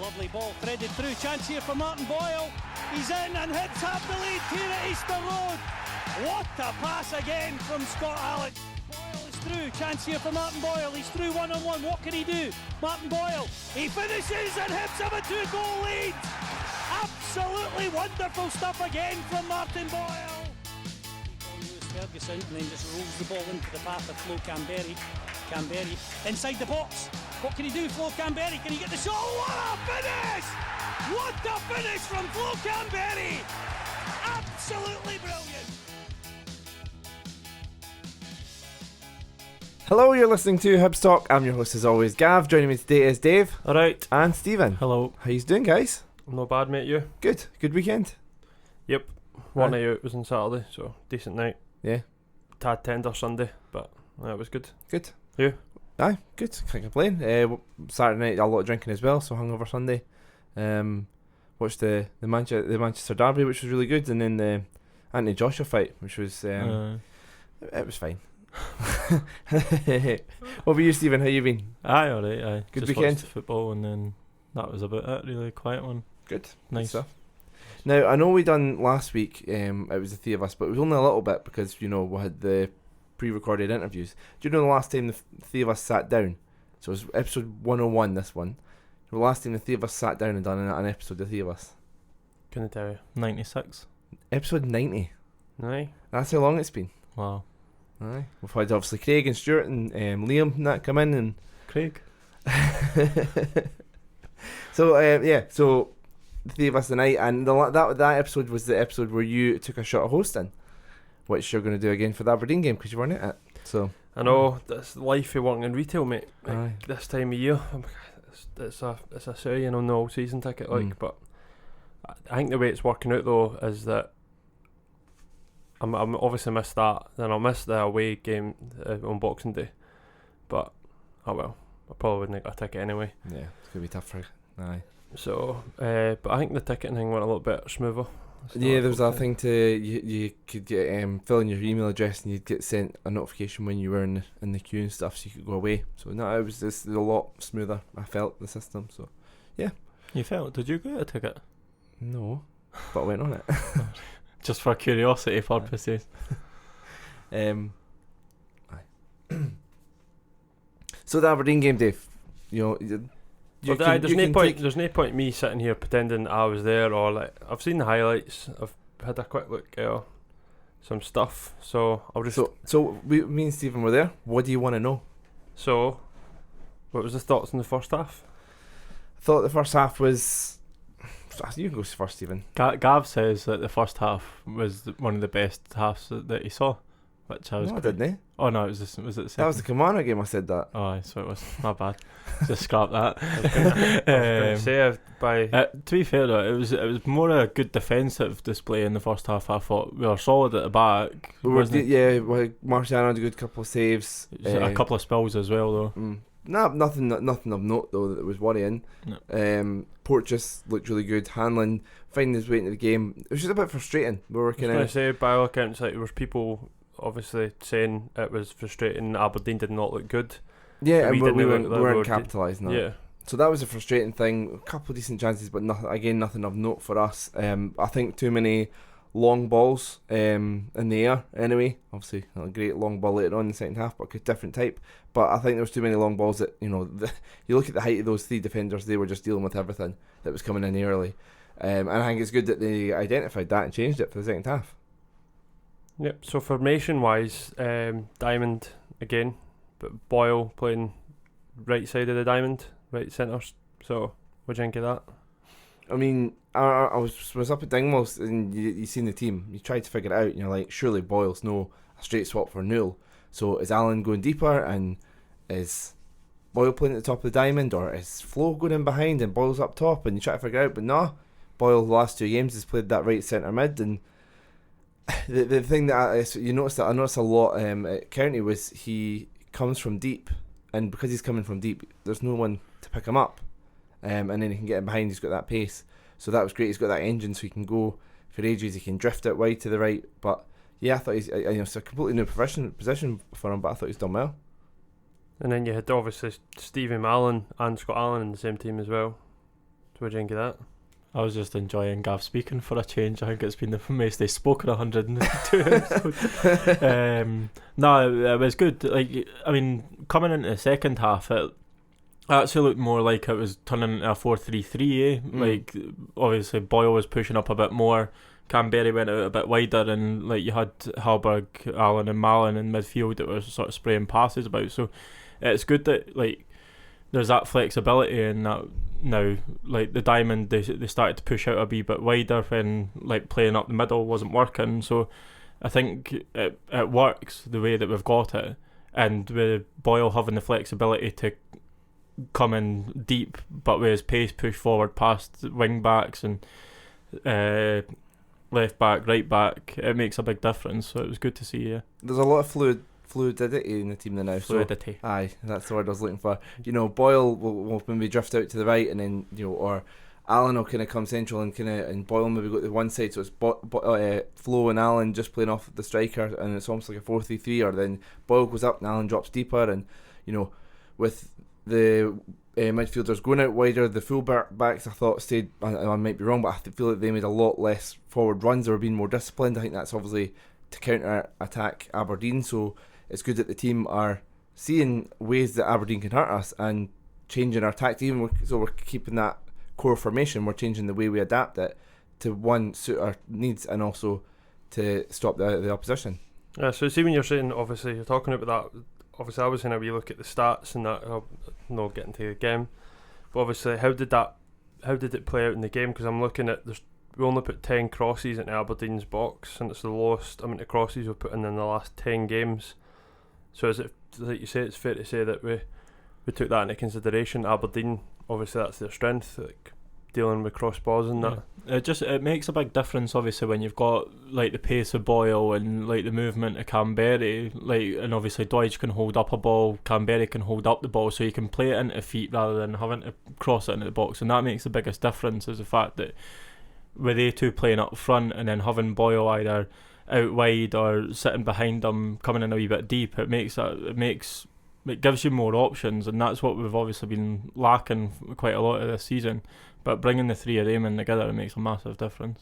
Lovely ball threaded through, chance here for Martin Boyle. He's in and Hibs have the lead here at Easter Road. What a pass again from Scott Alec. Boyle is through, chance here for Martin Boyle. He's through one-on-one, what can he do? Martin Boyle, he finishes and Hibs have a 2-goal lead. Absolutely wonderful stuff again from Martin Boyle. Ferguson and then just rolls the ball into the path of Flo Canberry. Canberry inside the box. What can he do, Flo Canberry? Can he get the shot? What a finish! What a finish from Flo Canberry! Absolutely brilliant! Hello, you're listening to Hibs Talk. I'm your host as always, Gav. Joining me today is Dave. Alright. And Stephen. Hello. How you doing, guys? Not bad, mate, you? Good. Good weekend? Yep. One night out was on Saturday, so decent night. Yeah. Tad tender Sunday, but it was good. Good. You? Aye, good. Can't complain. Saturday night, a lot of drinking as well, so Hangover Sunday. Watched the Manchester Derby, which was really good, and then the Anthony Joshua fight, which was it was fine. What about you, Stephen? How you been? Aye, alright, aye. Good Just weekend? watched the football, and then that was about it, really quiet one. Good. Nice. Good stuff. Now, I know we done last week, it was the three of us, but it was only a little bit because, you know, we had the pre-recorded interviews. Do you know the last time the three of us sat down? So it was episode 101, this one. The last time the three of us sat down and done an episode, the three of us. Couldn't tell you. 96. Episode 90. Aye. That's how long it's been. Wow. Aye. We've had obviously Craig and Stuart and Liam and that come in and... Craig. So, yeah, so the three of us tonight, and that episode was the episode where you took a shot at hosting, which you're going to do again for the Aberdeen game because you weren't at it. So I know, that's life of working in retail, mate. Aye. Like, this time of year, it's a say, you know, no all-season ticket, like, but I think the way it's working out, though, is that I'm obviously missed that, then I'll miss the away game on Boxing Day, but, oh well, I probably wouldn't get a ticket anyway. yeah, it's going to be tough for... Aye. So, but I think the ticketing thing went a little bit smoother. Yeah, there was that thing to you could get fill in your email address and you'd get sent a notification when you were in the queue and stuff, so you could go away. So no, it was just a lot smoother. I felt the system. So yeah. You felt? Did you get a ticket? No, but I went on it. Just for curiosity purposes. Aye. So the Aberdeen game, Dave. You know. There's no point me sitting here pretending I was there, or like I've seen the highlights. I've had a quick look at some stuff, so I'll just. So me and Stephen were there. What do you want to know? So, what was the thoughts in the first half? I thought the first half was. You can go first, Stephen. Gav says that the first half was one of the best halves that he saw, which I was. No, I didn't. Oh no, was it the second? That was the Commander game. I said that. Oh, so it was not bad. Just scrap that. To be fair though, it was more a good defensive display in the first half. I thought we were solid at the back. Marciano had a good couple of saves. A couple of spills as well though. Nothing of note though that was worrying. No. Porteous looked really good. Hanlon finding his way into the game. It was just a bit frustrating. We were kind of say by all accounts, like there was people obviously saying it was frustrating. Aberdeen did not look good. Yeah, and we weren't capitalising that. Yeah. So that was a frustrating thing. A couple of decent chances, but nothing of note for us. I think too many long balls in the air anyway. Obviously, a great long ball later on in the second half, but a different type. But I think there was too many long balls that, you know, you look at the height of those three defenders, they were just dealing with everything that was coming in early. And I think it's good that they identified that and changed it for the second half. Yep, so formation-wise, Diamond again, but Boyle playing right side of the diamond, right centre. So, what do you think of that? I mean, I was up at Dingwalls and you seen the team. You tried to figure it out and you're like, surely Boyle's no a straight swap for Newell. So is Allen going deeper and is Boyle playing at the top of the diamond, or is Flo going in behind and Boyle's up top? And you try to figure it out, but no. Boyle the last two games has played that right centre mid, and the thing that I noticed a lot at County was he comes from deep, and because he's coming from deep, there's no one to pick him up, and then he can get in behind. He's got that pace, so that was great. He's got that engine, so he can go for ages. He can drift it wide to the right, but yeah, I thought it's a completely new position for him, but I thought he's done well. And then you had obviously Stevie Malin and Scott Allen in the same team as well. what do you think of that? I was just enjoying Gav speaking for a change. I think it's been the most he's spoken 102 episodes. No, it was good. Like, I mean, coming into the second half, it actually looked more like it was turning into a 4-3-3. Like, obviously Boyle was pushing up a bit more. Canberra went out a bit wider, and like you had Halberg, Allen and Mallon in midfield that was sort of spraying passes about. So it's good that like there's that flexibility in that now. Like the diamond, they started to push out a wee bit wider when like playing up the middle wasn't working. So I think it works the way that we've got it, and with Boyle having the flexibility to come in deep, but with his pace push forward past wing backs and left back, right back, it makes a big difference. So it was good to see. Yeah, there's a lot of fluidity in the team now. Fluidity. So, aye, that's the word I was looking for. You know, Boyle will maybe drift out to the right, and then or Allen will kind of come central, and Boyle maybe go to the one side. So it's Flo and Allen just playing off the striker, and it's almost like a 4-3-3. Or then Boyle goes up and Allen drops deeper, and with the midfielders going out wider, the full backs I thought stayed. I might be wrong, but I feel like they made a lot less forward runs. They were being more disciplined. I think that's obviously to counter attack Aberdeen. So it's good that the team are seeing ways that Aberdeen can hurt us and changing our tactics. So we're keeping that core formation. We're changing the way we adapt it to one suit our needs and also to stop the opposition. Yeah. So see, when you're saying, obviously you're talking about that. Obviously, I was saying a wee look at the stats and that. I'll not get into the game, but obviously, how did it play out in the game? Because I'm looking at we only put 10 crosses into Aberdeen's box, and it's the lowest amount of crosses we've put in the last 10 games. So is it, like you say, it's fair to say that we took that into consideration. Aberdeen, obviously, that's their strength, like dealing with cross balls and that. It makes a big difference, obviously, when you've got like the pace of Boyle and like the movement of Canberra, like, and obviously Deutsch can hold up a ball, Canberra can hold up the ball, so you can play it into feet rather than having to cross it into the box, and that makes the biggest difference. Is the fact that with they two playing up front and then having Boyle either out wide or sitting behind them, coming in a wee bit deep, it gives you more options, and that's what we've obviously been lacking quite a lot of this season. But bringing the three of them in together, it makes a massive difference.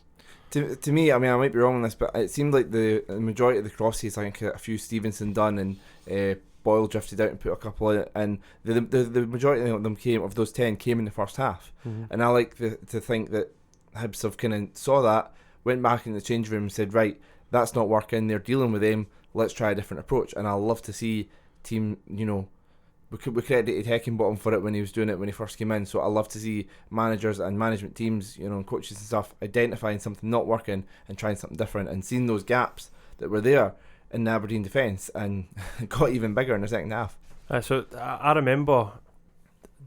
To me, I mean, I might be wrong on this, but it seemed like the majority of the crosses, I think a few Stevenson done, and Boyle drifted out and put a couple in, and the majority of them of those 10 came in the first half. And I like to think that Hibs have kind of saw that, went back in the change room and said, right, that's not working, they're dealing with them, let's try a different approach. And I love to see team, we credited Heckingbottom for it when he was doing it when he first came in. So I love to see managers and management teams, and coaches and stuff, identifying something not working and trying something different, and seeing those gaps that were there in the Aberdeen defence, and got even bigger in the second half. So I remember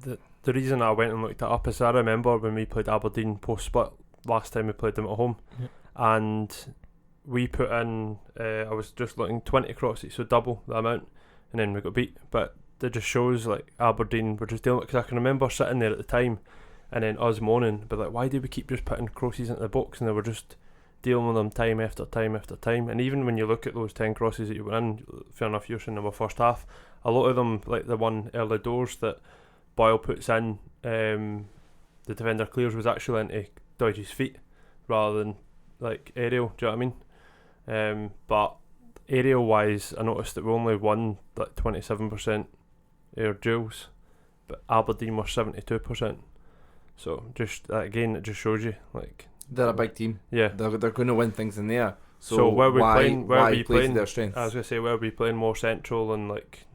the reason I went and looked it up is I remember when we played Aberdeen post-split last time we played them at home, and we put in, I was just looking, 20 crosses, so double the amount, and then we got beat. But it just shows like Aberdeen were just dealing with, because I can remember sitting there at the time and then us moaning, but like, why do we keep just putting crosses into the box? And they were just dealing with them time after time after time. And even when you look at those 10 crosses that you were in, fair enough, you're saying in the first half, a lot of them, like the one early doors that Boyle puts in, the defender clears, was actually into Deutsch's feet rather than like aerial. Do you know what I mean? But aerial wise, I noticed that we only won like 27% air duels, but Aberdeen were 72%. So just again, it just shows you like they're a big team. Yeah, they're going to win things in there. So where we playing? Where why we play to playing? their strengths? I was gonna say, where we playing more central and like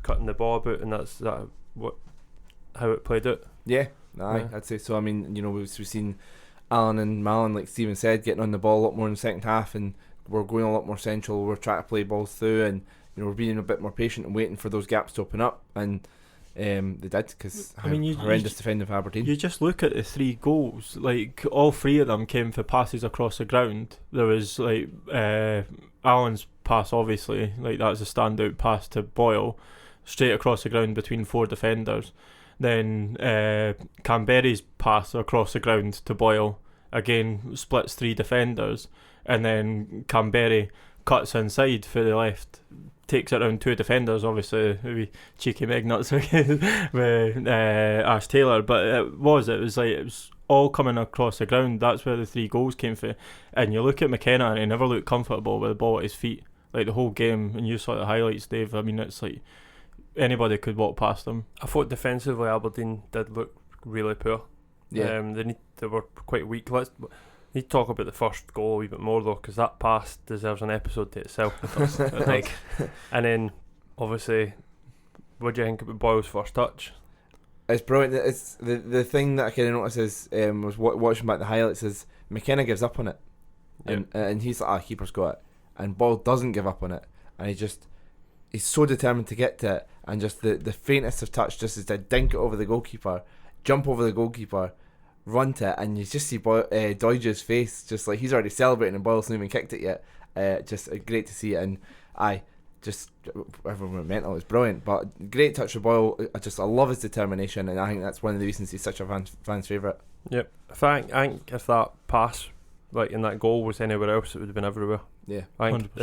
cutting the ball about, and that's how it played out. Yeah, I'd say so. I mean, we've seen Allen and Mallon, like Stephen said, getting on the ball a lot more in the second half, and we're going a lot more central. We're trying to play balls through, and we're being a bit more patient and waiting for those gaps to open up, and they did, because horrendous defending for Aberdeen. You just look at the 3 goals, like all 3 of them came for passes across the ground. There was like Allen's pass, obviously, like that's a standout pass to Boyle, straight across the ground between 4 defenders. Then Canberra's pass across the ground to Boyle, again splits 3 defenders, and then Canberra cuts inside for the left, takes it around two defenders, obviously we cheeky megnuts with Ash Taylor, but it was all coming across the ground. That's where the 3 goals came from. And you look at McKenna and he never looked comfortable with the ball at his feet, like the whole game. And you saw the highlights, Dave. I mean, it's like anybody could walk past him. I thought defensively Aberdeen did look really poor. Yeah. They were quite weak. Let's need to talk about the first goal a wee bit more though, because that pass deserves an episode to itself. And then obviously, what do you think about Boyle's first touch? It's brilliant. It's the thing that I kind of noticed is was watching back the highlights is McKenna gives up on it, and he's like, keeper's got it, and Boyle doesn't give up on it, and he's so determined to get to it, and just the faintest of touch just is to dink it over the goalkeeper, jump over the goalkeeper, run to it, and you just see Doidge's face, just like he's already celebrating and Boyle's not even kicked it yet. Just great to see it, and just everyone went mental. It was brilliant, but great touch of Boyle. I love his determination, and I think that's one of the reasons he's such a fan's favourite. Yep. I think if that pass, like in that goal, was anywhere else, it would have been everywhere. Yeah, I think 100%.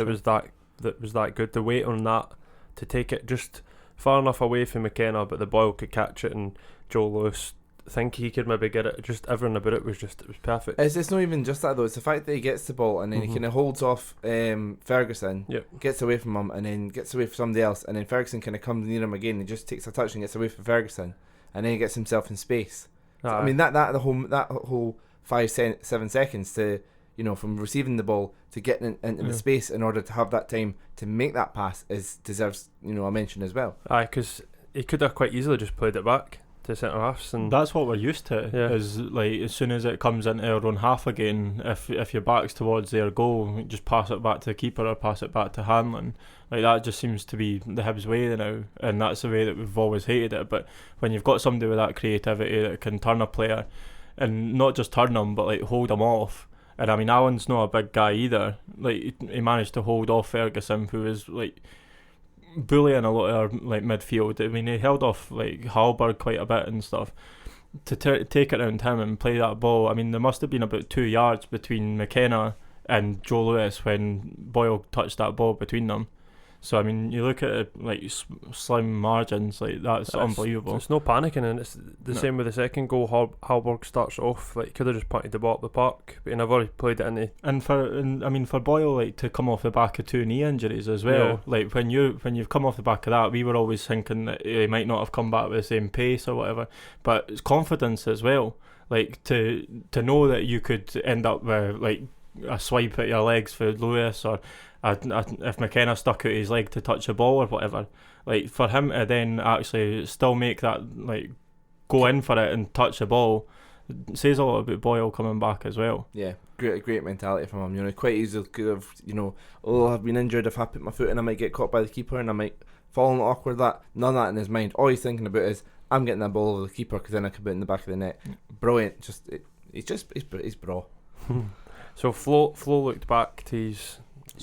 It was that good. The weight on that to take it just far enough away from McKenna, but the Boyle could catch it, and Joe Lewis, I think he could maybe get it. Just everything about it was perfect. It's not even just that though. It's the fact that he gets the ball and then he kind of holds off Ferguson, gets away from him, and then gets away from somebody else, and then Ferguson kind of comes near him again and just takes a touch and gets away from Ferguson, and then he gets himself in space. So, I mean that whole 5-7 seconds to, you know, from receiving the ball to getting into the space in order to have that time to make that pass deserves, you know, a mention as well. Because he could have quite easily just played it back to centre halves, and that's what we're used to. Is like as soon as it comes into our own half again, if your back's towards their goal, just pass it back to the keeper or pass it back to Hanlon. Like that just seems to be the Hibs way now, and that's the way that we've always hated it. But when you've got somebody with that creativity that can turn a player, and not just turn them but like hold them off. And I mean, Allen's not a big guy either. Like he managed to hold off Ferguson, who was like bullying a lot of like midfield. I mean, he held off like Hallberg quite a bit and stuff to take it around him and play that ball. I mean, there must have been about 2 yards between McKenna and Joe Lewis when Boyle touched that ball between them. So I mean, you look at it like slim margins, like that's unbelievable. There's no panicking, and it's the same with the second goal. Hallberg starts off like could have just punted the ball up the park, but he never played it into. And for Boyle, like to come off the back of 2 knee injuries as well. Like when you've come off the back of that, we were always thinking that he might not have come back with the same pace or whatever. But it's confidence as well. Like to know that you could end up with like a swipe at your legs for Lewis, or if McKenna stuck out his leg to touch the ball or whatever, like for him to then actually still make that, like go in for it and touch the ball, says a lot about Boyle coming back as well. Yeah, great mentality from him. You know, quite easily could have, you know, I've been injured, if I put my foot in I might get caught by the keeper and I might fall in awkward. That none of that in his mind. All he's thinking about is I'm getting that ball over the keeper because then I could put it in the back of the net. Brilliant. He's bro. So Flo looked back to his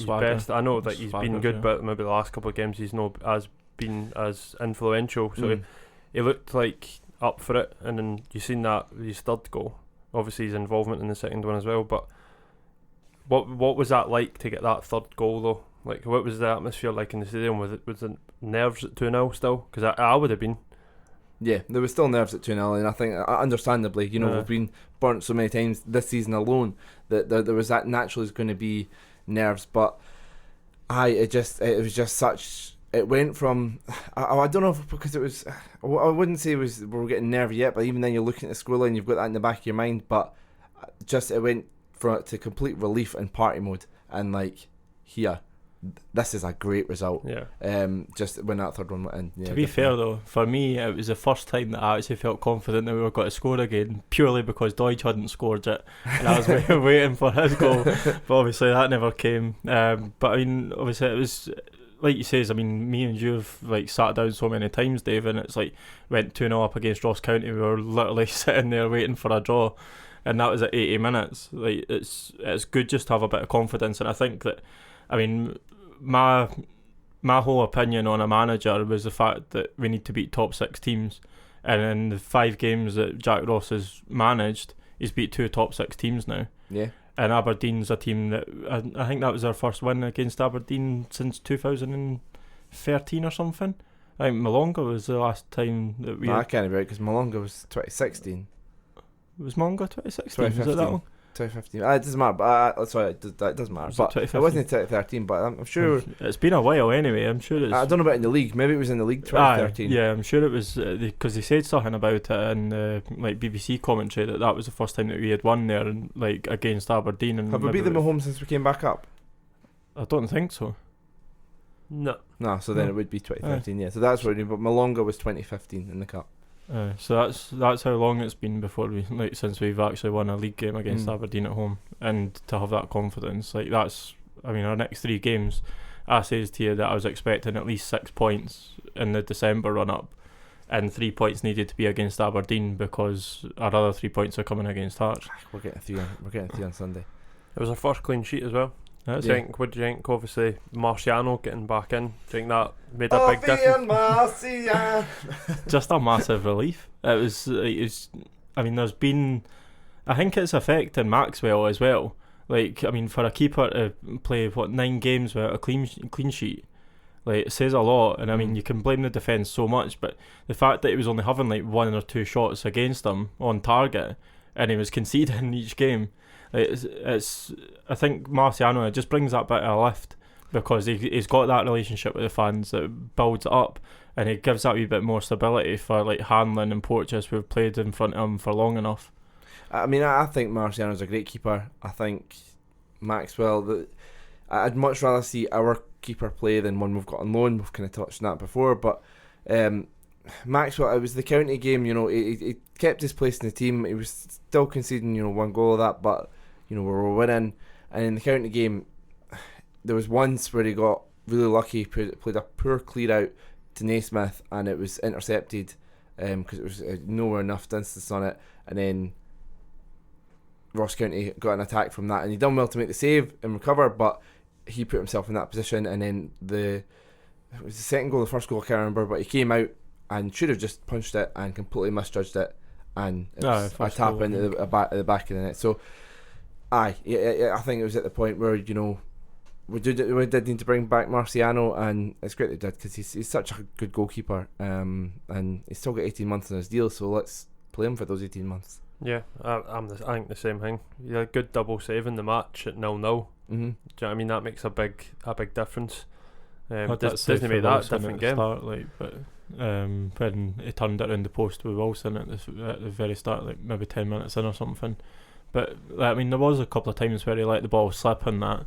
best. I know that he's been good, but maybe the last couple of games he's not been as influential. So he looked like up for it, and then you seen that his third goal. Obviously his involvement in the second one as well. But what was that like to get that third goal though? Like what was the atmosphere like in the stadium? Was the nerves at 2-0 still? Because I would have been. Yeah, there was still nerves at 2-0, and I think understandably, you know, we've been burnt so many times this season alone that there was that naturally going to be nerves, but it was just such. It went from I don't know if because it was, I wouldn't say we were getting nervy yet, but even then you're looking at the scoreline, you've got that in the back of your mind, but just it went to complete relief and party mode, and like here. This is a great result. Just when that third one went in. To be fair though, for me it was the first time that I actually felt confident that we were going to score again, purely because Doidge hadn't scored it and I was waiting for his goal, but obviously that never came. But I mean, obviously it was like you says. I mean, me and you have like sat down so many times, Dave, and it's like went 2-0 up against Ross County. We were literally sitting there waiting for a draw, and that was at 80 minutes. Like it's good just to have a bit of confidence, and I think that, I mean, my whole opinion on a manager was the fact that we need to beat top 6 teams, and in the 5 games that Jack Ross has managed, he's beat 2 top 6 teams now. Yeah. And Aberdeen's a team that I think that was our first win against Aberdeen since 2013 or something. I think Malonga was the last time that we. No, I had, can't remember because Malonga was 2016. was Malonga 2016? Was it that one? 2015. It doesn't matter. But sorry, that doesn't matter. But it wasn't in 2013. But I'm sure it's been a while anyway. I'm sure it's. I don't know about in the league. Maybe it was in the league 2013. Yeah, I'm sure it was because they said something about it in like BBC commentary that was the first time that we had won there, and like against Aberdeen. And have we beat them at home since we came back up? I don't think so. No. No, so then it would be 2013. Yeah, so that's what. But Malonga was 2015 in the cup. So that's how long it's been before since we've actually won a league game against Aberdeen at home, and to have that confidence, that's our next 3 games. I says to you that I was expecting at least 6 points in the December run up, and 3 points needed to be against Aberdeen because our other 3 points are coming against Hearts. We're getting 3. We're getting 3 on Sunday. It was our first clean sheet as well. What do you think? Obviously, Marciano getting back in. Do you think that made a big difference? Just a massive relief. It was. There's been. I think it's affecting Maxwell as well. For a keeper to play 9 games without a clean sheet, it says a lot. And you can blame the defence so much, but the fact that he was only having 1 or 2 shots against him on target, and he was conceding each game. It's I think Marciano, it just brings that bit of a lift because he's got that relationship with the fans that builds it up, and it gives that wee bit more stability for Hanlon and Porteous who've played in front of him for long enough. I think Marciano's a great keeper. I think Maxwell, I'd much rather see our keeper play than one we've got on loan. We've kind of touched on that before, but Maxwell, it was the county game, he kept his place in the team. He was still conceding, 1 goal of that, but we were winning. And in the county game, there was once where he got really lucky, played a poor clear out to Naismith, and it was intercepted because it was nowhere enough distance on it, and then Ross County got an attack from that, and he done well to make the save and recover, but he put himself in that position, and then it was the second goal, the first goal I can't remember, but he came out and should have just punched it and completely misjudged it, and it was a tap into the back of the net. So I think it was at the point where we did need to bring back Marciano, and it's great that we did because he's such a good goalkeeper, and he's still got 18 months on his deal, so let's play him for those 18 months. Yeah, I think the same thing. He had a good double save in the match at 0-0. Mm-hmm. Do you know what I mean? That makes a big difference. Disney made that a different game. When he turned it around the post with Wilson at the very start, maybe 10 minutes in or something. But there was a couple of times where he let the ball slip in that.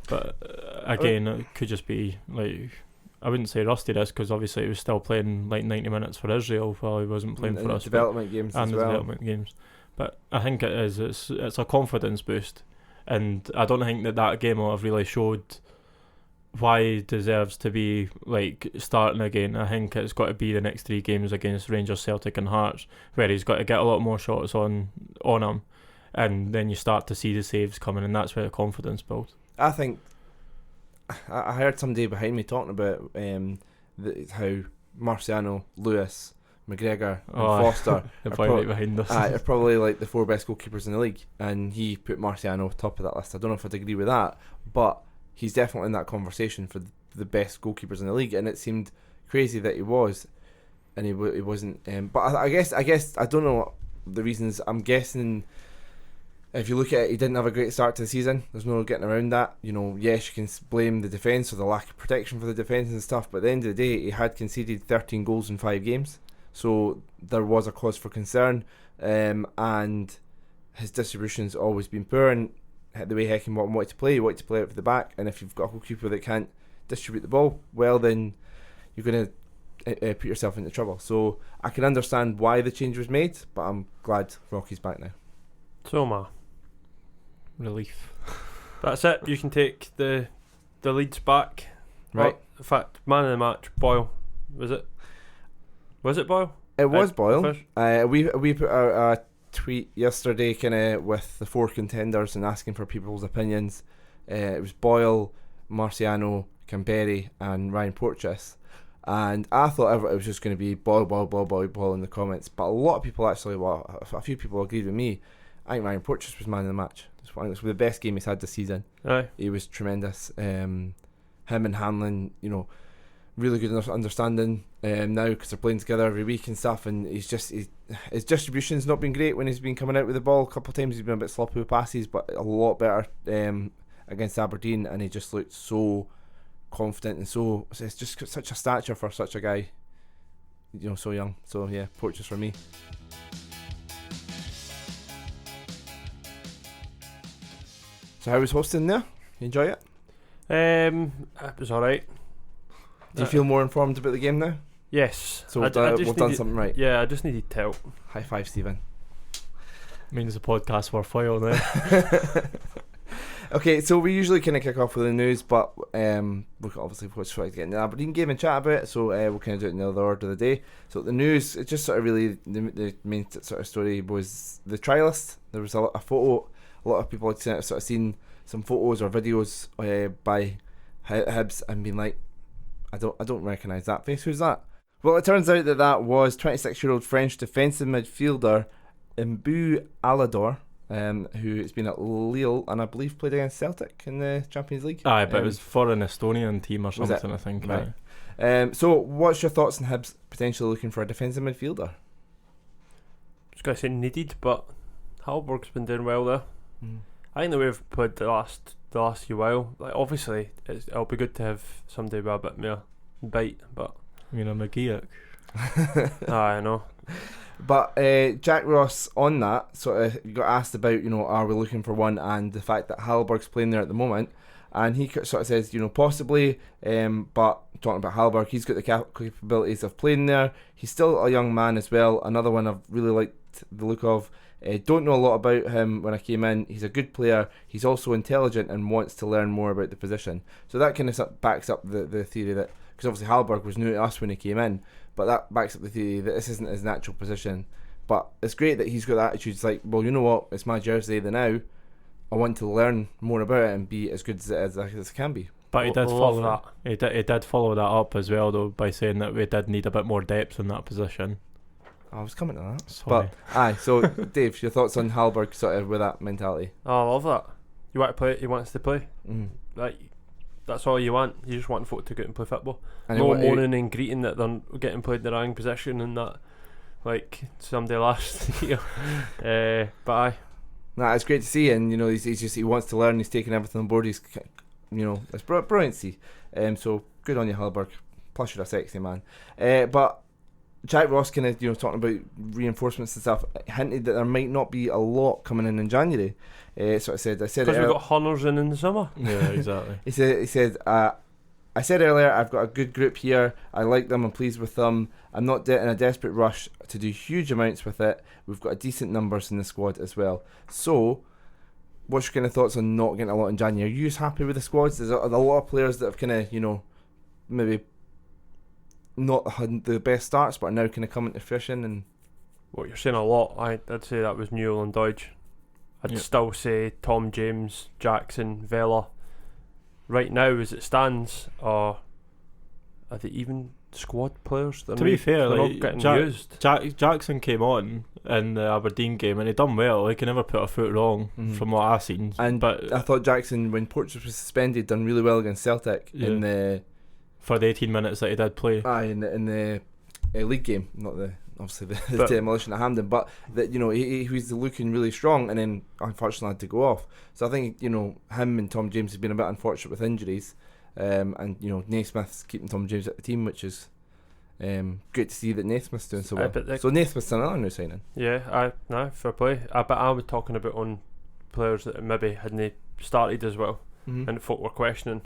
But again, it could just be I wouldn't say rustiness because obviously he was still playing 90 minutes for Israel while he wasn't playing for us. Development games and as well. Development games. But I think it is. It's a confidence boost, and I don't think that game will have really showed why he deserves to be starting again. I think it's got to be the next 3 games against Rangers, Celtic and Hearts, where he's got to get a lot more shots on him, and then you start to see the saves coming, and that's where the confidence builds. I think I heard somebody behind me talking about how Marciano, Lewis, McGregor and Foster right behind us. Are probably the 4 best goalkeepers in the league, and he put Marciano top of that list. I don't know if I'd agree with that, but he's definitely in that conversation for the best goalkeepers in the league, and it seemed crazy that he was, and he wasn't. But I guess I don't know what the reasons. I'm guessing if you look at it, he didn't have a great start to the season. There's no getting around that. Yes, you can blame the defence or the lack of protection for the defence and stuff, but at the end of the day, he had conceded 13 goals in 5 games, so there was a cause for concern, and his distribution's always been poor, and the way Heckingbottom wanted to play, you want to play out for the back, and if you've got a goalkeeper that can't distribute the ball well, then you're going to put yourself into trouble. So I can understand why the change was made, but I'm glad Rocky's back now. So am I. Relief. That's it. You can take the leads back. Right. In fact, man of the match, Boyle. Was it Boyle? It was Boyle. We put out a tweet yesterday with the 4 contenders and asking for people's opinions. It was Boyle, Marciano, Kamberi and Ryan Porteous, and I thought it was just going to be Boyle in the comments, but a lot of people actually, a few people agreed with me. I think Ryan Porteous was man of the match. I think it was the best game he's had this season. Aye. He was tremendous. Him and Hanlon, really good understanding now because they're playing together every week and stuff, and his distribution's not been great when he's been coming out with the ball. A couple of times he's been a bit sloppy with passes, but a lot better against Aberdeen, and he just looked so confident and so it's just such a stature for such a guy, so young. So yeah, Porteous for me. So how was hosting there? You enjoy it? It was alright. Do you feel more informed about the game now? Yes. So we've done something right. Yeah, I just needed help. High five, Stephen. Means the podcast worthwhile now. Okay, so we usually kind of kick off with the news, but we've obviously try to get in the Aberdeen game and chat about it, so we'll kind of do it in the other order of the day. So the news, it just sort of really, the main sort of story was the trialist. There was a photo, a lot of people had sort of seen some photos or videos by Hibs and been like, I don't recognise that face. Who's that? Well, it turns out that was 26-year-old French defensive midfielder Baaaaad, who has been at Lille and I believe played against Celtic in the Champions League. Aye, but it was for an Estonian team or something, I think. Right. So what's your thoughts on Hibs potentially looking for a defensive midfielder? I was going to say needed, but Hallberg's been doing well there. I think the way we've played the last few while, like obviously it'll be good to have somebody with a bit more bite, but McGeoch. I know. But Jack Ross on that sort of got asked about, are we looking for one, and the fact that Hallberg's playing there at the moment, and he sort of says, possibly, but talking about Hallberg, he's got the capabilities of playing there. He's still a young man as well. Another one I've really liked the look of. Don't know a lot about him when I came in. He's a good player. He's also intelligent and wants to learn more about the position. So that kind of backs up the theory that, because obviously Hallberg was new to us when he came in, but that backs up the theory that this isn't his natural position. But it's great that he's got that attitude. It's like, well, you know what? It's my jersey now. I want to learn more about it and be as good as I can be. But he did follow that. He did follow that up as well, though, by saying that we did need a bit more depth in that position. I was coming to that. Sorry. But aye, so Dave, your thoughts on Hallberg sort of with that mentality? Oh, I love that. You want to play, he wants to play. Like, that's all you want. You just want folk to go out and play football. And no moaning and greeting that they're getting played in the wrong position and that, like somebody last year. But aye. Nah, it's great to see, and he wants to learn. He's taking everything on board. He's, it's brilliant to see. So good on you, Hallberg. Plus you're a sexy man. But Jack Ross kind of talking about reinforcements and stuff, hinted that there might not be a lot coming in January. So I said because we've got hunters in the summer. Yeah, exactly. he said I said earlier, I've got a good group here. I like them. I'm pleased with them. I'm not in a desperate rush to do huge amounts with it. We've got a decent numbers in the squad as well. So, what's your kind of thoughts on not getting a lot in January? Are you just happy with the squads? There's a lot of players that have kind of, maybe not had the best starts, but are now kind of coming to fruition. And what you're saying a lot, I'd say that was Newell and Dodge. I'd still say Tom James, Jackson, Vela. Right now, as it stands, are they even squad players? To be fair, they're not getting used. Jackson came on in the Aberdeen game and he done well. He can never put a foot wrong from what I've seen. But I thought Jackson, when Porteous was suspended, done really well against Celtic in the for the 18 minutes that he did play. In the league game, not obviously the demolition at Hampden, but that he was looking really strong, and then unfortunately had to go off. So I think him and Tom James have been a bit unfortunate with injuries, and Naismith's keeping Tom James at the team, which is great to see that Naismith's doing so well. So Naismith's another new signing. Yeah, fair play. But I was talking about on players that maybe hadn't started as well, and folk were questioning.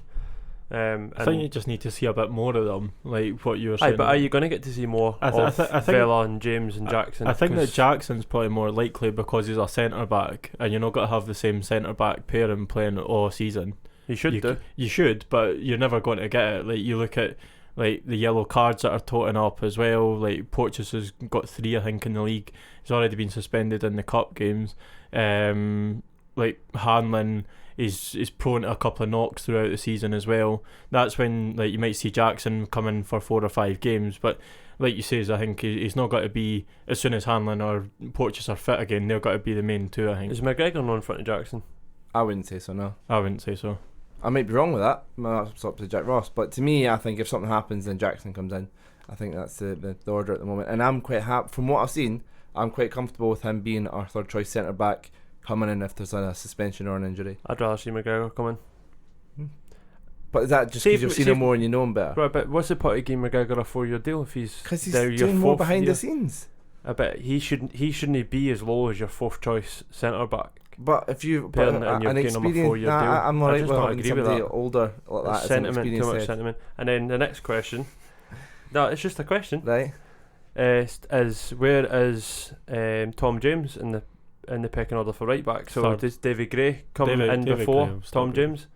I think you just need to see a bit more of them, like what you were saying. But are you going to get to see more of Vela and James and Jackson? I think that Jackson's probably more likely because he's a centre back, and you're not going to have the same centre back pairing playing all season. You should You should, but you're never going to get it. Like you look at like the yellow cards that are toting up as well. Like Porteous has got 3, I think, in the league. He's already been suspended in the cup games. Like Hanlon is prone to a couple of knocks throughout the season as well. That's when you might see Jackson come in for 4 or 5 games, but like you say, I think he's not got to be, as soon as Hanlon or Porteous are fit again, they've got to be the main two, I think. Is McGregor not in front of Jackson? I wouldn't say so, no. I wouldn't say so. I might be wrong with that. That's up to Jack Ross. But to me, I think if something happens, then Jackson comes in. I think that's the order at the moment. And I'm quite happy. From what I've seen, I'm quite comfortable with him being our third choice centre back, coming in if there's a suspension or an injury. I'd rather see McGregor come in. But is that just because you've seen him more and you know him better? Right, but what's the point of giving McGregor a 4-year deal if he's... Because he's doing more behind the scenes. I bet he shouldn't be as low as your fourth choice centre back. But if you an experienced, I'm alright with having somebody older like that. Sentiment, too much sentiment. And then the next question, no, it's just a question, right? Is where is Tom James in the pecking order for right back? So Third. does David Gray come in before Tom James?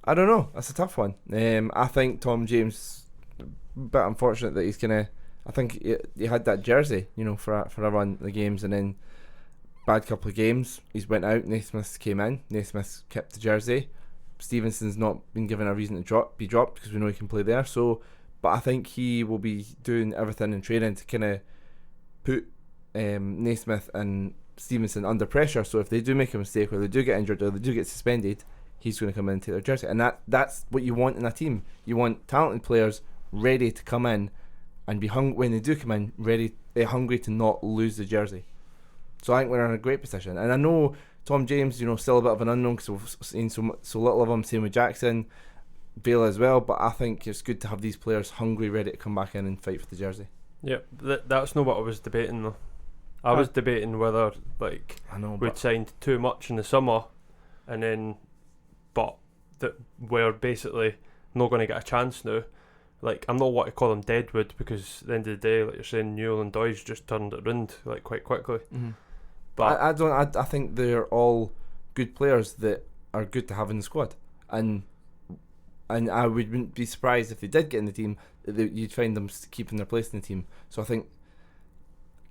I don't know. That's a tough one. I think Tom James, a bit unfortunate that he's gonna. I think he had that jersey, for a run the games, and then bad couple of games. He's went out. Naismith came in. Naismith kept the jersey. Stevenson's not been given a reason to be dropped because we know he can play there. So, but I think he will be doing everything in training to kind of put Naismith and Stevenson under pressure. So if they do make a mistake or they do get injured or they do get suspended, he's going to come in and take their jersey. And that's what you want in a team. You want talented players ready to come in and be when they do come in, hungry to not lose the jersey. So I think we're in a great position. And I know Tom James, still a bit of an unknown because we've seen so little of him. Same with Jackson, Bale as well. But I think it's good to have these players hungry, ready to come back in and fight for the jersey. Yep, that's not what I was debating though. I was debating whether we'd signed too much in the summer, but that we're basically not going to get a chance now. Like, I'm not what to call them deadwood because at the end of the day, like you're saying, Newell and Doige just turned it round quite quickly. Mm-hmm. But I think they're all good players that are good to have in the squad, and I wouldn't be surprised if they did get in the team that you'd find them keeping their place in the team. So I think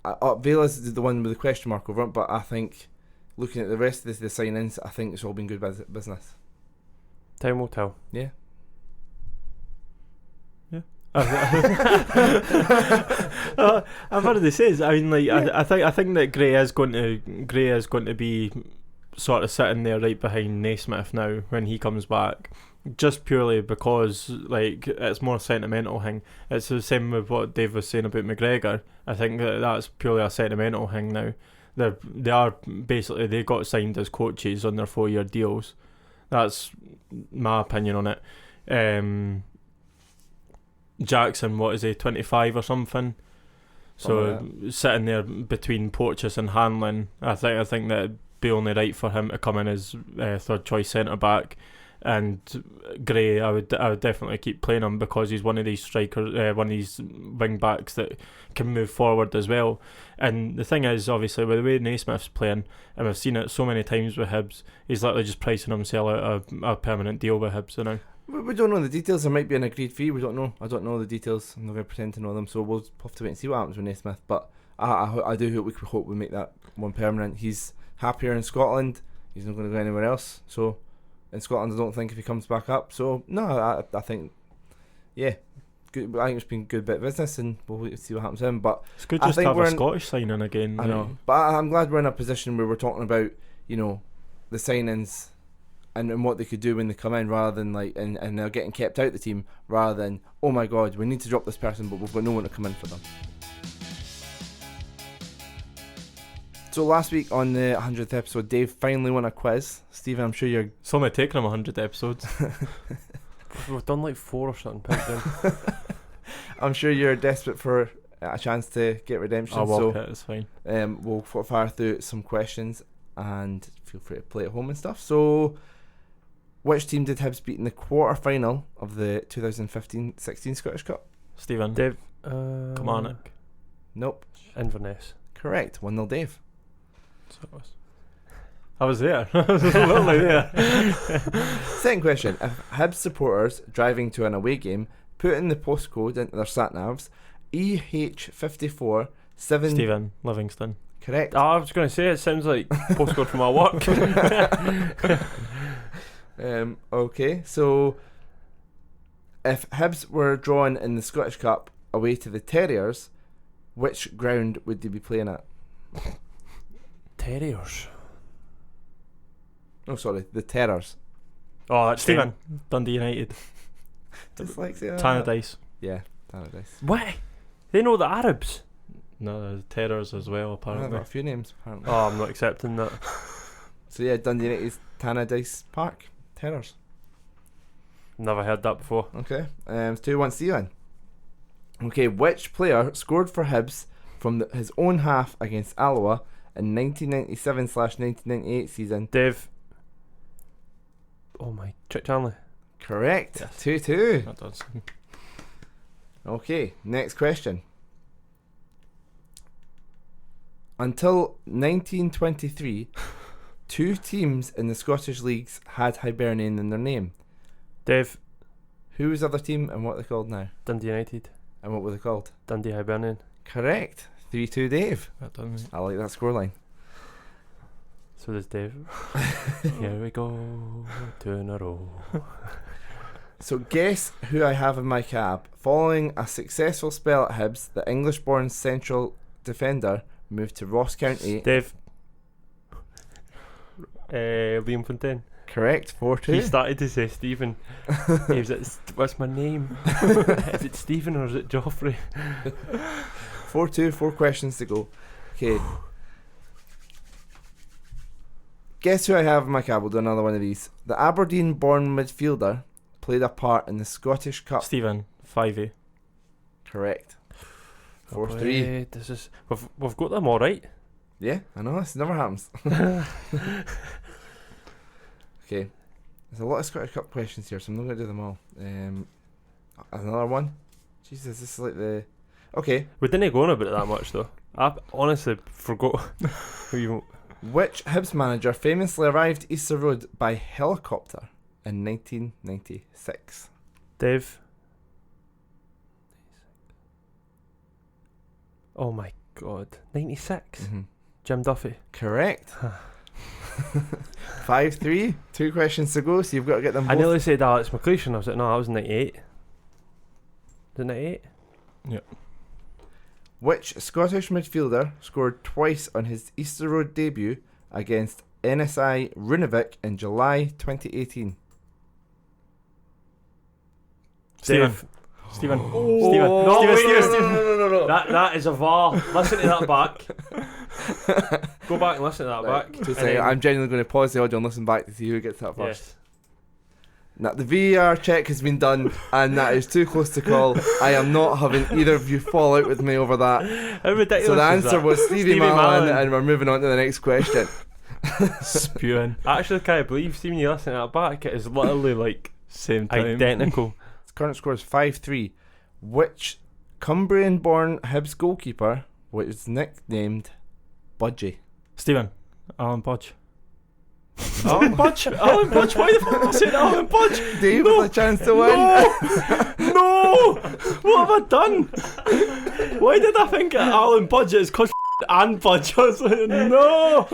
Vela's the one with the question mark over it, but I think looking at the rest of the signings, I think it's all been good business. Time will tell. Yeah. I've heard they says. I mean, I think that Gray is going to be sort of sitting there right behind Naismith now when he comes back, just purely because it's more sentimental thing. It's the same with what Dave was saying about McGregor. I think that's purely a sentimental thing now. They got signed as coaches on their 4-year deals. That's my opinion on it. Jackson, what is he, 25 or something? So sitting there between Porteous and Hanlon, I think that it'd be only right for him to come in as third choice centre back. And Gray, I would definitely keep playing him because he's one of these strikers, one of these wing backs that can move forward as well. And the thing is, obviously, with the way Naismith's playing, and we've seen it so many times with Hibs, he's literally just pricing himself out a permanent deal with Hibs now. We don't know the details. There might be an agreed fee. We don't know. I don't know the details. I'm not going to pretend to know them. So we'll have to wait and see what happens with Naismith. But I do hope we make that one permanent. He's happier in Scotland. He's not going to go anywhere else. So in Scotland, I don't think if he comes back up. So no, I think, yeah, good. I think it's been a good bit of business, and we'll wait to see what happens to him. But it's good just to have a Scottish signing again. I know, but I'm glad we're in a position where we're talking about the signings. And what they could do when they come in, rather than and they're getting kept out of the team, rather than, oh my god, we need to drop this person, but we've got no one to come in for them. So last week on the 100th episode, Dave finally won a quiz. Stephen, I'm sure you're... It's only taken him 100 episodes. We've done 4 or something. I'm sure you're desperate for a chance to get redemption. I'll walk it, it's fine. We'll fire through some questions and feel free to play at home and stuff. So... which team did Hibs beat in the quarter-final of the 2015-16 Scottish Cup? Stephen. Dave. Kilmarnock. Nope. Inverness. Correct. 1-0 Dave. So it was. I was there. I was literally there. Second question. If Hibs supporters driving to an away game put in the postcode into their sat-navs, EH54 7... Stephen. Livingston. Correct. I was going to say, it sounds like postcode from our work. Okay, so if Hibs were drawn in the Scottish Cup away to the Terriers, which ground would they be playing at? Terriers. Oh, sorry, the Terrors. Oh, that's Stephen. Dundee United. Dyslexia. Tannadice. Yeah, Tannadice. What? They know the Arabs. No, there's Terrors as well, I've apparently. got a few names apparently. Oh, I'm not accepting that. So yeah, Dundee United's Tannadice Park Terrors. Never heard that before. Okay. 2-1 Stephen. Okay, which player scored for Hibs from his own half against Alloa in 1997/1998 season? Dave. Oh my, Chick Chanley. Correct. Yes. 2-2. That does. Okay, next question. Until 1923, 2 teams in the Scottish leagues had Hibernian in their name. Dave. Who was the other team and what are they called now? Dundee United. And what were they called? Dundee Hibernian. Correct. 3-2 Dave. That does. I like that scoreline. So does Dave. Here we go. 2 in a row. So guess who I have in my cab. Following a successful spell at Hibs, the English-born central defender moved to Ross County. Dave. Liam Fontaine. Correct. 4-2. He started to say Stephen. He was like, what's my name? Is it Stephen or is it Joffrey? 4-2. 4 questions to go. Okay. Guess who I have in my cab. We'll do another one of these. The Aberdeen-born midfielder played a part in the Scottish Cup. Stephen. 5A. Correct. Oh, 4-3. boy, this is we've got them all right. Yeah, I know. This never happens. Okay. There's a lot of Scottish Cup questions here, so I'm not going to do them all. Another one. Jesus, this is like the... Okay. We didn't go on about it that much though. I honestly forgot. Which Hibs manager famously arrived Easter Road by helicopter in 1996? Dave. Oh my god. 96. Mm-hmm. Jim Duffy. Correct. 5-3. 2 questions to go, so you've got to get them both. I nearly said Alex McLeish and I was like, no, that was 98. Is it 98? Yep. Which Scottish midfielder scored twice on his Easter Road debut against NSI Runavik in July 2018? Stephen. Stephen. Oh, Stephen. no, Stephen. No. That is a VAR. Listen to that back. Go back and listen to that Right, back. just And saying, then- I'm genuinely going to pause the audio and listen back to see who gets that first. Yes. Now, the VAR check has been done, and that is too close to call. I am not having either of you fall out with me over that. How ridiculous So the is answer that? was Stevie Mallon, Mallon. and we're moving on to the next question. Spewing. I actually can't believe, see when you listen to that back, it is literally like Same time. identical. Its current score is 5-3. Which Cumbrian-born Hibs goalkeeper was nicknamed Budgie? Stephen. Alan Podge. Alan Podge? Alan Podge? Why the fuck am I saying Alan Podge? Dave No. with a chance to win. No! What have I done? Why did I think Alan Podge is called and Podge? I was like, no!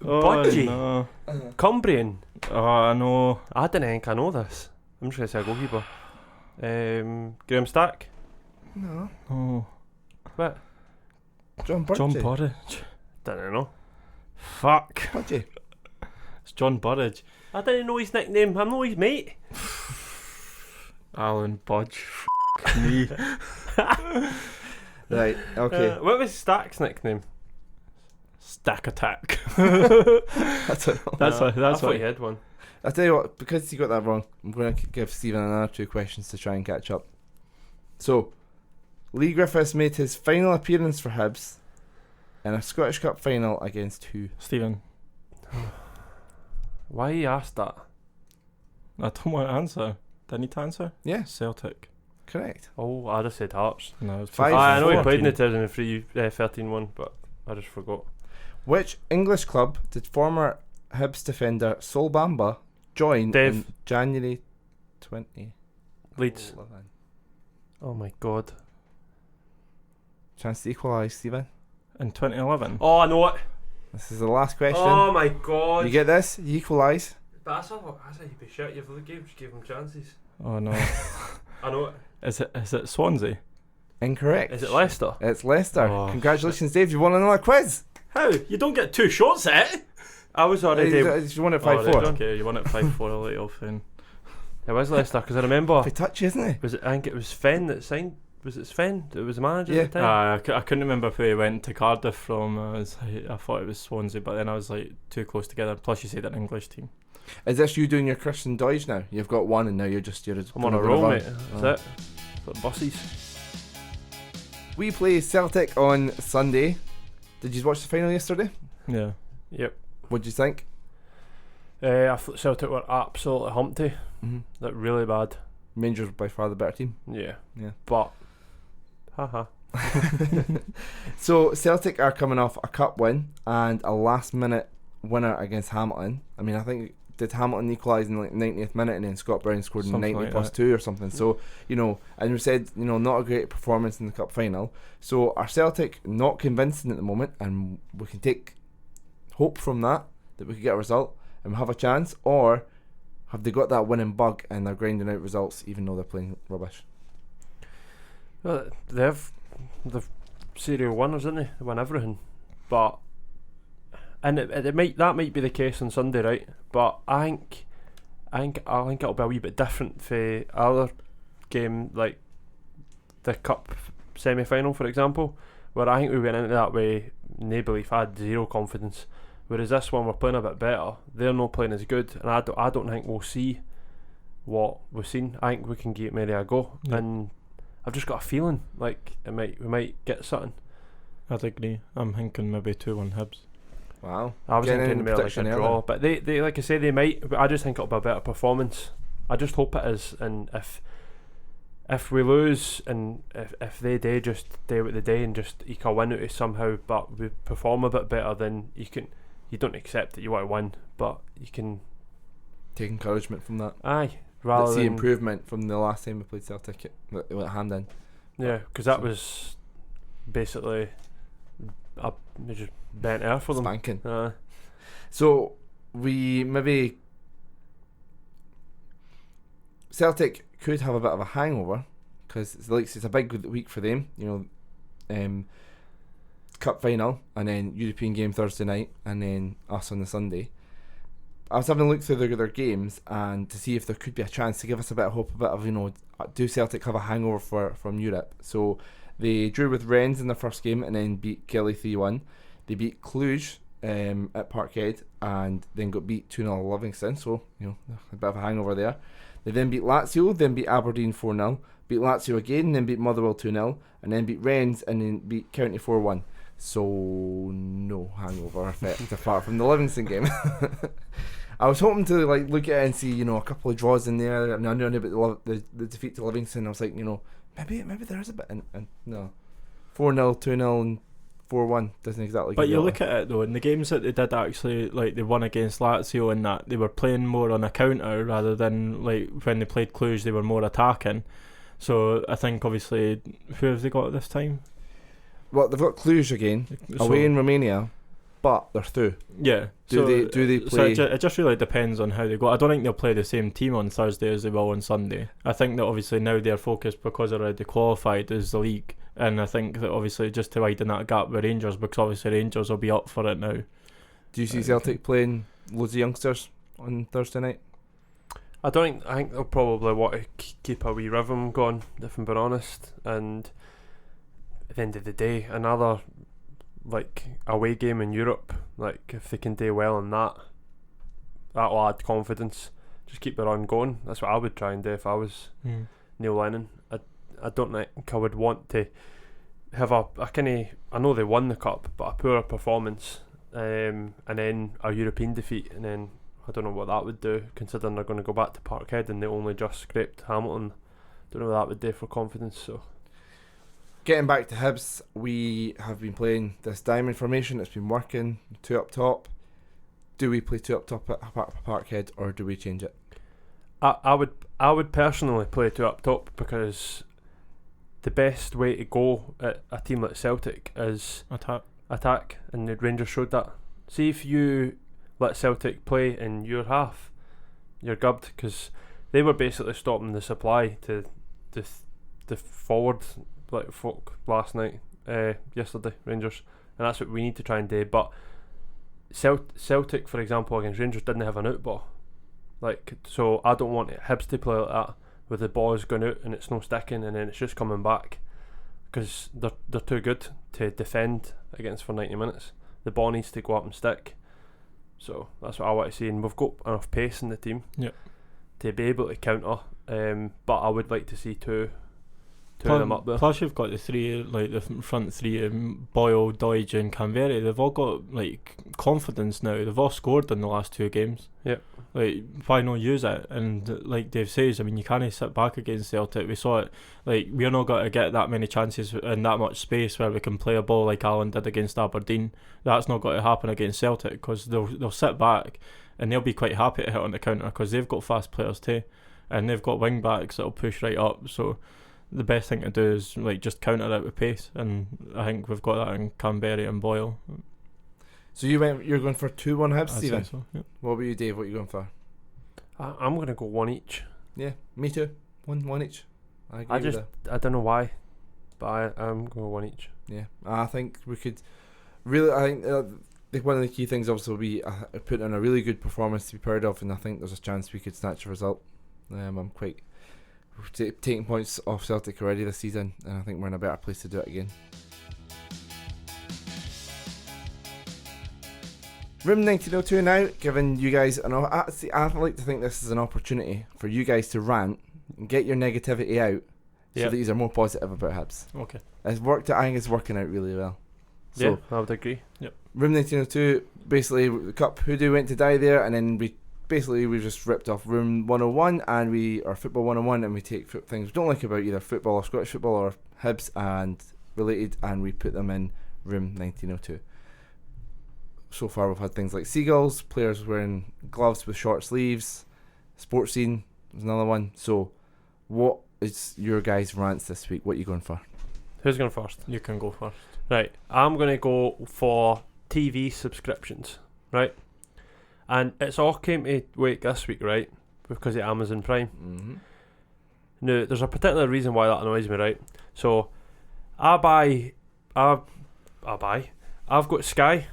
Budgie. No. Cumbrian. Oh, no. I didn't think I know this. I'm just going to say a goalkeeper. Graham Stack. No. Oh. What? John Burgess. John Burridge. Didn't know. Fuck. Budgie. It's John Burridge. I didn't know his nickname. I'm not his mate. Alan Podge. Fuck me. Right, okay. What was Stack's nickname? Stack Attack. I don't know. That's I why. That's thought why. he had one. I'll tell you what, because you got that wrong, I'm going to give Stephen another 2 questions to try and catch up. So, Lee Griffiths made his final appearance for Hibs in a Scottish Cup final against who? Stephen. Why you asked that? I don't want to answer. Do I need to answer? Yeah, Celtic. correct. Oh, I'd have said Hearts. No, it's 5 I know he 14. played in the 2013 one, but I just forgot. Which English club did former Hibs defender Sol Bamba join Dave. in January 2011? Leeds. Oh my god. Chance to equalise, Stephen. In 2011. Oh, I know it. This is the last question. Oh my god. You get this? You equalise. But that's how you be shit. You've just gave him chances. Oh no. I know it. Is it Swansea? Incorrect. Is it Leicester? It's Leicester. Oh, Congratulations, Dave. You won another quiz. How? You don't get 2 shots at it? I was already. You won it 5-4. Right, okay, you won it 5-4. I'll let you off then. It was Leicester because I remember. He touch, isn't he? Was it? I think it was Sven that signed. Was it Sven? It was the manager Yeah. at the time. I couldn't remember who he went to Cardiff from. I thought it was Swansea, but then I was like too close together. Plus, you said an English team. Is this you doing your Christian Deutsch now? You've got one, and now you're I'm on a roll, mate. That's it. For the buses. We play Celtic on Sunday. Did you watch the final yesterday? Yeah. Yep. What did you think? I thought Celtic were absolutely humpty. Mm-hmm. Like really bad. Rangers by far the better team. Yeah. Yeah. But. Haha. So Celtic are coming off a cup win and a last minute winner against Hamilton. I mean, I think did Hamilton equalise in like 90th minute and then Scott Brown scored in Something 90 like plus that. 2 or something. So, you know, and we said, you know, not a great performance in the cup final. So are Celtic not convincing at the moment, and we can take hope from that we could get a result and have a chance, or have they got that winning bug and they're grinding out results even though they're playing rubbish? Well, they're serial winners, aren't they? They win everything. But and it might be the case on Sunday, right? But I think it'll be a wee bit different for other game, like the cup semi-final, for example, where I think we went into that way, no belief, I had zero confidence. Whereas this one, we're playing a bit better. They're not playing as good, and I don't think we'll see what we've seen. I think we can give maybe a go, and I've just got a feeling like we might get something. I'd agree. I'm thinking maybe 2-1 Hibs. Wow. I was Getting thinking in maybe like a prediction draw, early. but they like I say they might. But I just think it'll be a better performance. I just hope it is, and if we lose and if they just day with the day and just eke a win out of somehow, but we perform a bit better, then you don't accept that you want to win, but you can Take encouragement from that. Let's Let's see than improvement from the last time we played Celtic. It went hand in. yeah, because that was basically they just bent air for them. Spanking. Uh, So we maybe Celtic could have a bit of a hangover because it's a big week for them. You know, cup final and then European game Thursday night and then us on the Sunday. I was having a look through their games and to see if there could be a chance to give us a bit of hope, a bit of, you know, do Celtic have a hangover from Europe? So they drew with Rennes in their first game and then beat Kelly 3-1. They beat Cluj at Parkhead and then got beat 2-0 at Livingston, so, you know, a bit of a hangover there. They then beat Lazio, then beat Aberdeen 4-0, beat Lazio again, then beat Motherwell 2-0, and then beat Rennes and then beat County 4-1. So no hangover effect apart from the Livingston game. I was hoping to like look at it and see, you know, a couple of draws in there. And I knew about the defeat to Livingston. I was like, you know, maybe there is a bit, and no, 4-0, 2-0, and 4-1 doesn't exactly. But you look at it though, in the games that they did actually, like they won against Lazio and that, they were playing more on a counter rather than like when they played Cluj, they were more attacking. So I think obviously, who have they got this time? Well, they've got Cluj again away in Romania, but they're through. Yeah. Do they play? So it just really depends on how they go. I don't think they'll play the same team on Thursday as they will on Sunday. I think that obviously now their focus, because they're already qualified, is the league, and I think that obviously just to widen that gap with Rangers, because obviously Rangers will be up for it now. Do you see Celtic playing loads of youngsters on Thursday night? I think they'll probably want to keep a wee rhythm going, if I'm being honest, and at the end of the day, another like away game in Europe, like if they can do well in that'll add confidence. Just keep the run going. That's what I would try and do if I was Neil Lennon. I don't think I would want to have a kind of, I know they won the cup, but a poor performance, and then a European defeat, and then I don't know what that would do, considering they're going to go back to Parkhead and they only just scraped Hamilton. Don't know what that would do for confidence. So getting back to Hibs, we have been playing this diamond formation. It's been working, 2 up top. Do we play 2 up top at Parkhead, or do we change it? I would personally play 2 up top, because the best way to go at a team like Celtic is attack, and the Rangers showed that. See if you let Celtic play in your half, you're gubbed, because they were basically stopping the supply to the forward like folk last night, yesterday, Rangers, and that's what we need to try and do. But Celtic, for example, against Rangers didn't have an out ball. Like, so I don't want Hibs to play like that, with the ball's going out and it's no sticking and then it's just coming back, because they're too good to defend against for 90 minutes. The ball needs to go up and stick. So that's what I want to see, and we've got enough pace in the team to be able to counter. But I would like to see two of them up there. Plus, you've got the three, like the front three, Boyle, Doidge, and Canberra. They've all got like confidence now. They've all scored in the last 2 games. Yep. Like, why not use it? And like Dave says, I mean, you can't sit back against Celtic. We saw it. Like, we're not going to get that many chances and that much space where we can play a ball like Alan did against Aberdeen. That's not going to happen against Celtic, because they'll sit back and they'll be quite happy to hit on the counter, because they've got fast players too, and they've got wing backs that'll push right up. So the best thing to do is like just counter it with pace, and I think we've got that in Canberra and Boyle. So you're going for 2-1 Hibs, Stephen? So, yeah. What about you, Dave? What are you going for? I'm going to go 1 each. Yeah, me too. One each. I agree with that. I don't know why, but I'm going 1 each. Yeah, I think we could really. I think one of the key things obviously will be putting in a really good performance to be proud of, and I think there's a chance we could snatch a result. I'm quite taking points off Celtic already this season, and I think we're in a better place to do it again. Room 1902 now, giving you guys I like to think this is an opportunity for you guys to rant and get your negativity out, so that you are more positive about Hibs. Okay. It's worked. I think it's working out really well. So, Yeah, I would agree. Yep. Room 1902, basically the Cup Hoodoo went to die there, and then we just ripped off Room 101 or Football 101, and we take things we don't like about either football or Scottish football or Hibs and related, and we put them in Room 1902. So far we've had things like seagulls, players wearing gloves with short sleeves, sports scene is another one. So what is your guys' rants this week? What are you going for? Who's going first? You can go first. Right, I'm going to go for TV subscriptions, right? And it's all came to wake this week, right? Because of Amazon Prime. Mm-hmm. Now, there's a particular reason why that annoys me, right? So, I've got Sky,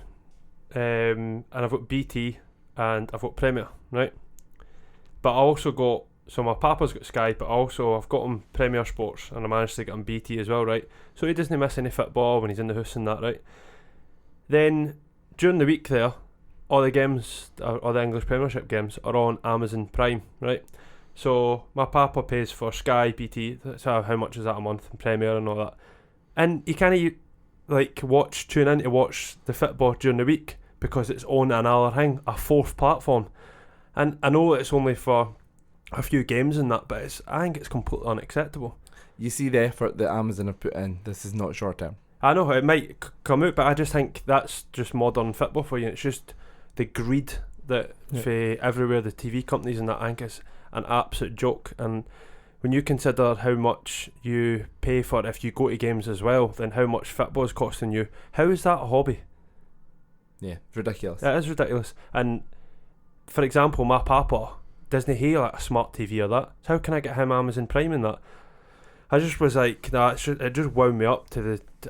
and I've got BT, and I've got Premier, right? But I also got, so my papa's got Sky, but also I've got him Premier Sports, and I managed to get him BT as well, right? So he doesn't miss any football when he's in the house and that, right? Then, during the week there, all the games, all the English Premiership games are on Amazon Prime, right? So my papa pays for Sky, BT, so how much is that a month, and Premier and all that. And you can't tune in to watch the football during the week because it's on another thing, a fourth platform. And I know it's only for a few games and that, but I think it's completely unacceptable. You see the effort that Amazon have put in. This is not short term. I know it might come out, but I just think that's just modern football for you. It's just the greed that for everywhere, the TV companies and that, I think is an absolute joke. And when you consider how much you pay for it if you go to games as well, then how much football is costing you, how is that a hobby? Yeah, it's ridiculous. It is ridiculous. And for example, my papa doesn't he like a smart TV or that, so how can I get him Amazon Prime and that? I just was like, it just wound me up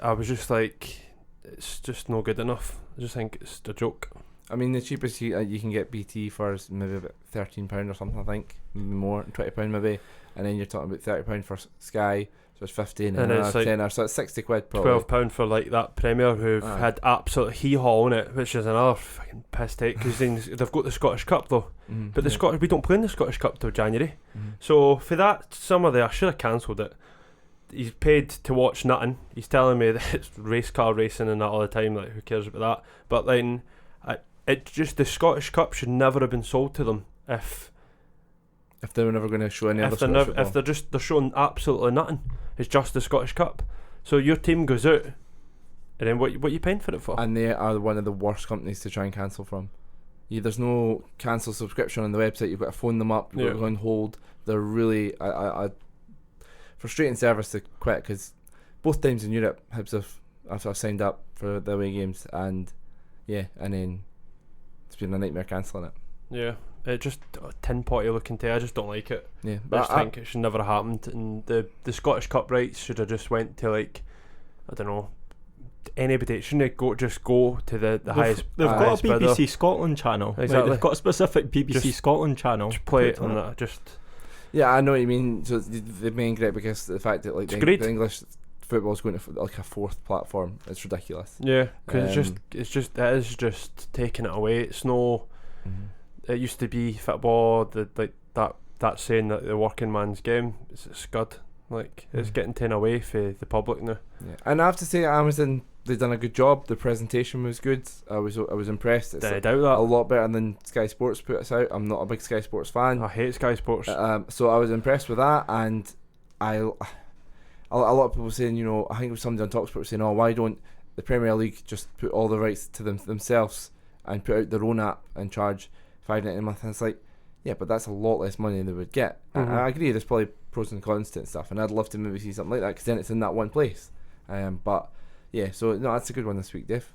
I was just like, it's just no good enough. I just think it's a joke. I mean, the cheapest you can get BT for is maybe about £13 or something, I think. Maybe more, £20 maybe. And then you're talking about £30 for Sky, so it's 15 and it's like £10, so it's £60 probably. £12 for like that Premier who've had absolute hee-haw on it, which is another fucking piss take, because they've got the Scottish Cup though. Mm-hmm. But we don't play in the Scottish Cup till January. Mm-hmm. So for that summer there, I should have cancelled it. He's paid to watch nothing. He's telling me that it's race car racing and that all the time, like who cares about that? But then the Scottish Cup should never have been sold to them if they were never going to show any other Scottish football. If they're showing absolutely nothing. It's just the Scottish Cup. So your team goes out, and then what are you paying for it for? And they are one of the worst companies to try and cancel from. There's no cancel subscription on the website. You've got to phone them up. You've got to go on hold. They're really a frustrating service to quit, because both times in Europe, Hibs have signed up for the away games, and then it's been a nightmare cancelling it. Yeah, it just tin potty looking to. I just don't like it. Yeah, but I think it should never have happened. And the Scottish Cup rights should have just went to, like, I don't know, anybody. It shouldn't just go to the highest. They've got a highest BBC bidder. Scotland channel. Exactly. Like, they've got a specific BBC Just- Scotland channel. Just play it Put on that. that. Just Yeah, I know what you mean. So the main gripe because the fact that like It's the great. English football's going to like a fourth platform. It's ridiculous. yeah, because Um, it is just taking it away. It's no. It used to be football. That saying that the working man's game is a scud. Like it's Mhm. getting taken away for the public now. Yeah. And I have to say, Amazon, they've done a good job. The presentation was good. I was impressed. It's Did I a doubt that? lot better than Sky Sports put us out. I'm not a big Sky Sports fan. I hate Sky Sports. So I was impressed with that, and a lot of people saying, I think it was somebody on Talksport saying, oh, why don't the Premier League just put all the rights to themselves and put out their own app and charge $5.99 a month? And it's like, yeah, but that's a lot less money than they would get. Mhm. I agree, there's probably pros and cons to it and stuff, and I'd love to maybe see something like that because then it's in that one place. But yeah, so no, that's a good one this week, Dave.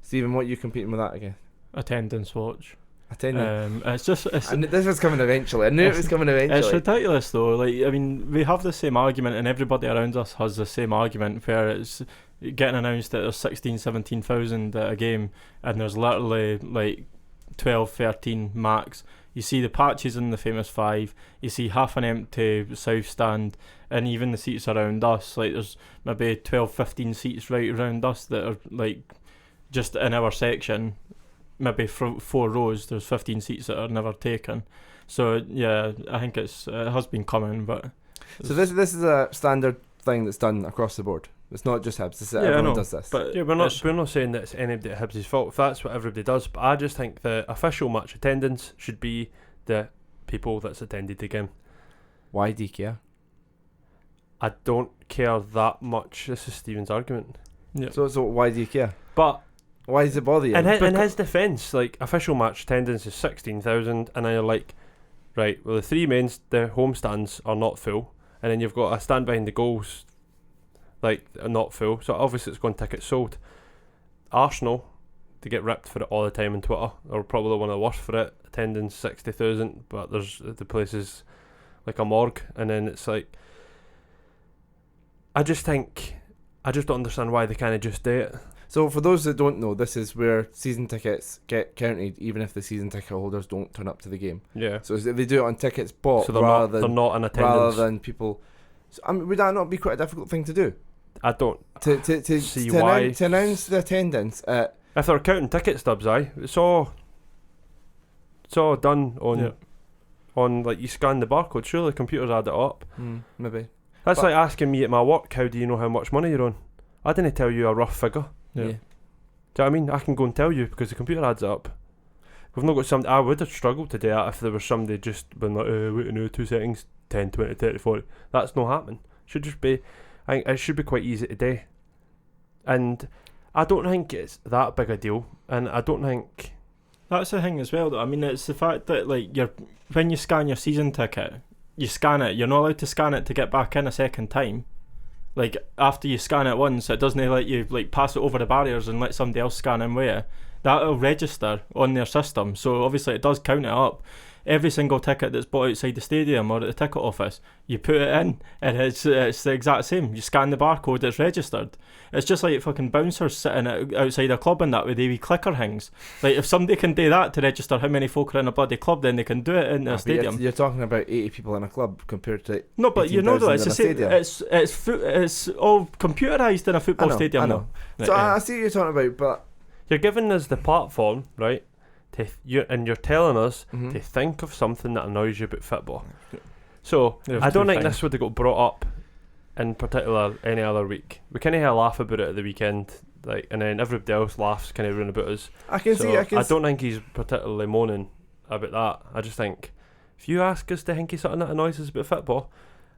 Stephen, what are you competing with that again? Attendance watch. Attendance. It's just. And this was coming eventually. I knew it was coming eventually. It's ridiculous though. Like, I mean, we have the same argument, and everybody around us has the same argument where it's getting announced that there's 16, 17,000 at a game, and there's literally like 12, 13 max. You see the patches in the famous five. You see half an empty south stand, and even the seats around us. Like there's maybe 12, 15 seats right around us that are like just in our section. Maybe 4 rows. There's 15 seats that are never taken. So yeah, I think it has been coming, but So this is a standard thing that's done across the board. It's not just Hibs. It's Yeah, I everyone know, does this. but Yeah, we're not saying that it's anybody at Hibs' fault if that's what everybody does, but I just think the official match attendance should be the people that's attended the game. Why do you care? I don't care that much. This is Stephen's argument. yeah. So why do you care? But Why does it bother you? in his defence, like official match attendance is 16,000, and then you're like, right, well the three mains, the home stands are not full, and then you've got a stand behind the goals, like are not full. So obviously it's going tickets sold. Arsenal, they get ripped for it all the time on Twitter. They're probably one of the worst for it. Attendance 60,000, but there's the place is like a morgue, and then it's like, I just don't understand why they can't just do it. So for those that don't know, this is where season tickets get counted even if the season ticket holders don't turn up to the game. Yeah. So they do it on tickets bought So they're rather not in rather attendance. than people. So, I mean, would that not be quite a difficult thing to do? I don't To see to why. to announce the attendance at If they're counting ticket stubs, it's all done on like you scan the barcode. Surely computers add it up. maybe. That's But- like asking me at my work, how do you know how much money you're on? I didn't tell you a rough figure. Yeah. Do you know what I mean? I can go and tell you because the computer adds it up. We've not got somebody. I would have struggled to do that if there was somebody just been like, wait, no, 2 settings, 10, 20, 30, 40. That's not happening. Should just be. I think it should be quite easy to do. And I don't think it's that big a deal. And I don't think. That's the thing as well, though. I mean, it's the fact that like when you scan your season ticket, you scan it. You're not allowed to scan it to get back in a second time. Like after you scan it once, it doesn't let you like pass it over the barriers and let somebody else scan in with it. That'll register on their system. So obviously it does count it up. Every single ticket that's bought outside the stadium or at the ticket office, you put it in, and it's the exact same. You scan the barcode, it's registered. It's just like fucking bouncers sitting outside a club and that with the wee clicker things. Like if somebody can do that to register how many folk are in a bloody club, then they can do it in a stadium. You're talking about 80 people in a club compared to No, but you know though, it's 18,000 the in a same. stadium. It's all computerized in a football stadium. I know. Though. So I see what you're talking about, but You're giving us the platform, right? You're telling us Mhm. to think of something that annoys you about football. So There's I don't two think things. this would have got brought up in particular any other week. We kind of laugh about it at the weekend, like, and then everybody else laughs kind of round about us. I can So see. I don't think he's particularly moaning about that. I just think if you ask us to think of something that annoys us about football,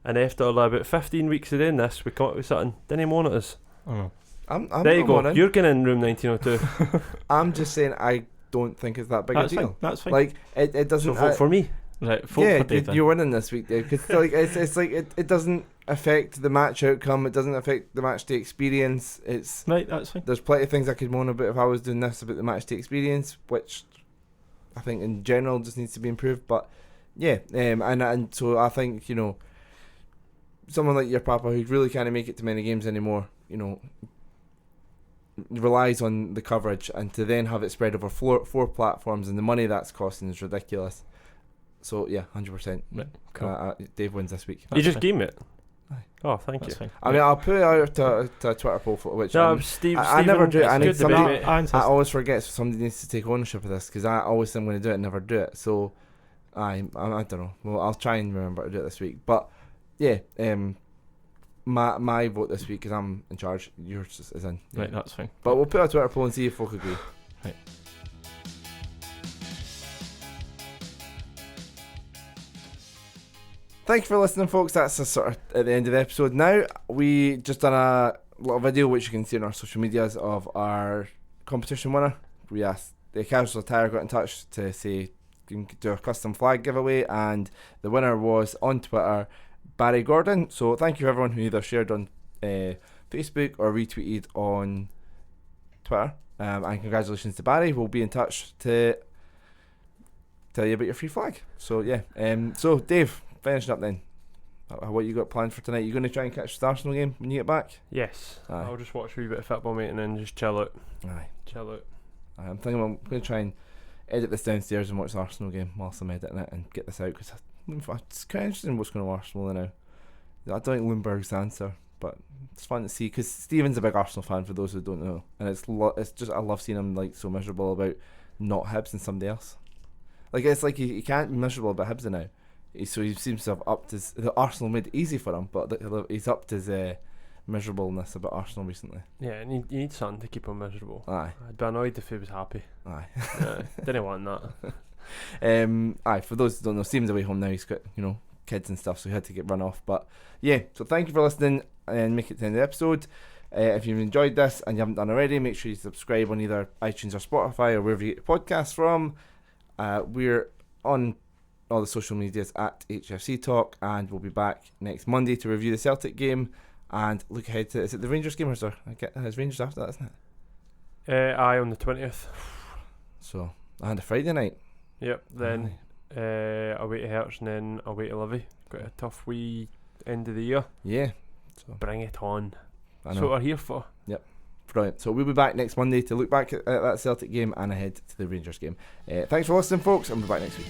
and after about 15 weeks of doing this, we come up with something, then he moan at us. Oh. I'm There you not go. moaning. You're getting in room 1902. I'm just saying I don't think it's that big That's a deal. fine. That's fine. Like it doesn't. So vote for me. Right, vote Yeah, for Dave. you're winning this week, Dave. Because like it's like it doesn't affect the match outcome. It doesn't affect the match day experience. It's Right, that's fine. there's plenty of things I could moan about if I was doing this about the match day experience, which I think in general just needs to be improved. But yeah, and so I think someone like your papa who really can't make it to many games anymore, relies on the coverage, and to then have it spread over four platforms, and the money that's costing is ridiculous. So yeah, 100%. Right, cool. Dave wins this week. You just game it. Aye. Oh, thank That's you. fine. I mean, I'll put it out to a Twitter poll for which No, Steve. I never do it. I need Good somebody- debate. I always forget, so somebody needs to take ownership of this, because I always say I'm going to do it and never do it. So I don't know. Well, I'll try and remember to do it this week. But yeah, my vote this week, because I'm in charge. Yours is in. Right, that's fine. But we'll put a Twitter poll and see if folk agree. Right. Thank you for listening, folks. That's a sort of at the end of the episode. Now, we just done a little video which you can see on our social medias of our competition winner. We asked the Casual Attire got in touch to say you can do a custom flag giveaway, and the winner was on Twitter, Barry Gordon. So thank you everyone who either shared on Facebook or retweeted on Twitter. And congratulations to Barry. We'll be in touch to tell you about your free flag. So yeah. So Dave, finishing up then. What you got planned for tonight? You going to try and catch the Arsenal game when you get back? Yes. Aye. I'll just watch a wee bit of football, mate, and then just chill out. Aye. Chill out. I'm thinking I'm going to try and edit this downstairs and watch the Arsenal game whilst I'm editing it and get this out, because it's kind of interesting what's going on with Arsenal now. I don't think Lundberg's the answer, but it's fun to see, because Stephen's a big Arsenal fan for those who don't know, and it's just I love seeing him like so miserable about not Hibs and somebody else. Like it's like he can't be miserable about Hibs now. So he seems to have upped his. The Arsenal made it easy for him, but he's upped his miserableness about Arsenal recently. Yeah, and you need something to keep him miserable. Aye, I'd be annoyed if he was happy. aye. Didn't want that. Aye. For those who don't know, Stephen's away home now. He's got kids and stuff, so he had to get run off. But yeah, so thank you for listening and make it to the end of the episode. If you've enjoyed this and you haven't done already, make sure you subscribe on either iTunes or Spotify or wherever you get your podcasts from. We're on all the social medias at HFC Talk, and we'll be back next Monday to review the Celtic game and look ahead to, is it the Rangers game or is there? It's Rangers after that, isn't it? Aye, on the 20th. So, and a Friday night. Yep, then away to Hertz and then away to Livy. Got a tough wee end of the year. Yeah. So Bring it on. I That's know. what we're here for. Brilliant. So we'll be back next Monday to look back at that Celtic game and ahead to the Rangers game. Thanks for listening, folks, and we'll be back next week.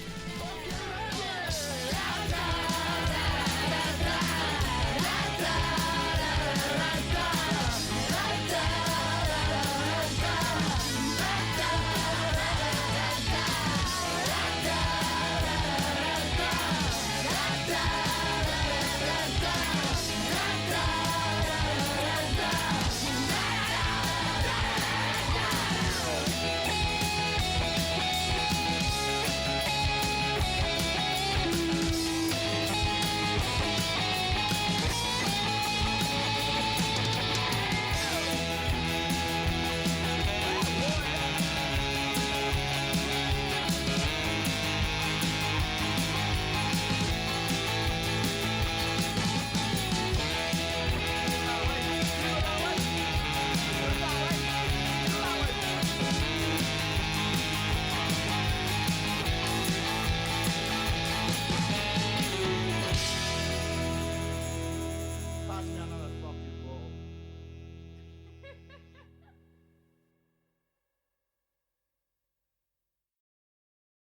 Pass me another.